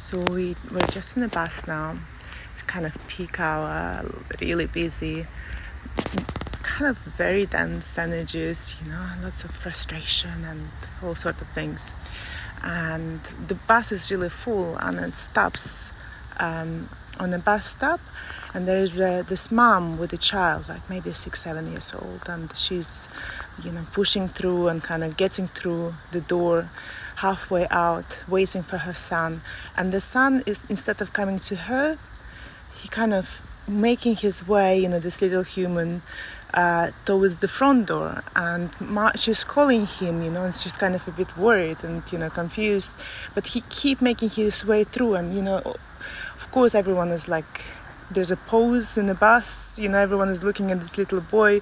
So we're just in the bus now. It's kind of peak hour, really busy, kind of very dense energies, lots of frustration and all sorts of things. And the bus is really full, and it stops on a bus stop, and there is this mom with a child, like maybe 6-7 years old, and she's pushing through and kind of getting through the door halfway out, waiting for her son. And the son is, instead of coming to her, he kind of making his way, this little human, towards the front door. And she's calling him, and she's kind of a bit worried and confused, but he keep making his way through. And of course everyone is like, there's a pause in the bus, everyone is looking at this little boy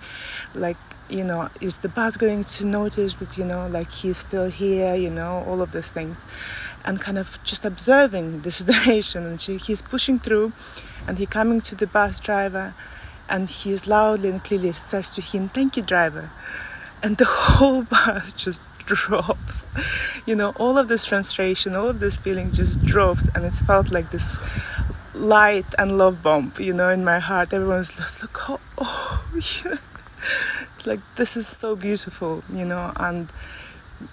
like, is the bus going to notice that, like he's still here, all of those things, and kind of just observing the situation. And he's pushing through, and he coming to the bus driver, and he loudly and clearly says to him, "Thank you, driver." And the whole bus just drops. All of this frustration, all of this feeling just drops, and it's felt like this light and love bomb, in my heart. Everyone's just like, it's like, this is so beautiful, and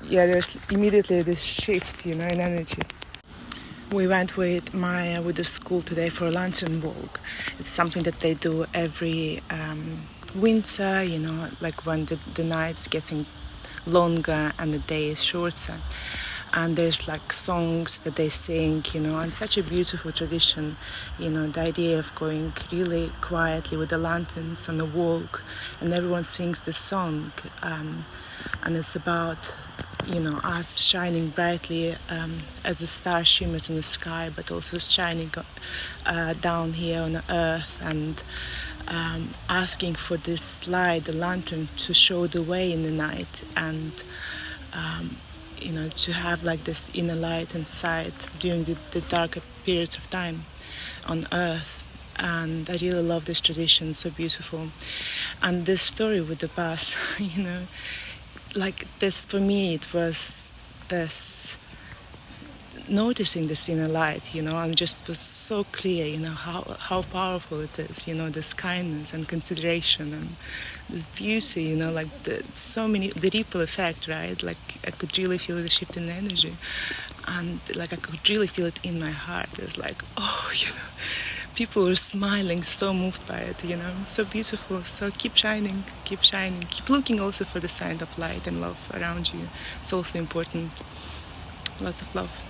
there's immediately this shift, in energy. We went with Maya with the school today for a lantern walk. It's something that they do every winter, like when the night's getting longer and the day is shorter. And there's like songs that they sing, and such a beautiful tradition, the idea of going really quietly with the lanterns on the walk, and everyone sings the song, and it's about, us shining brightly as the star shimmers in the sky, but also shining down here on the earth, and asking for this light, the lantern, to show the way in the night, and to have like this inner light inside during the darker periods of time on earth. And I really love this tradition, so beautiful. And this story with the bus, like this, for me, it was this noticing this inner light, and just was so clear, how powerful it is, this kindness and consideration and this beauty, like the ripple effect, right? Like I could really feel the shift in energy, and like I could really feel it in my heart. It's like, people were smiling, so moved by it, so beautiful. So keep shining, keep looking also for the sign of light and love around you. It's also important. Lots of love.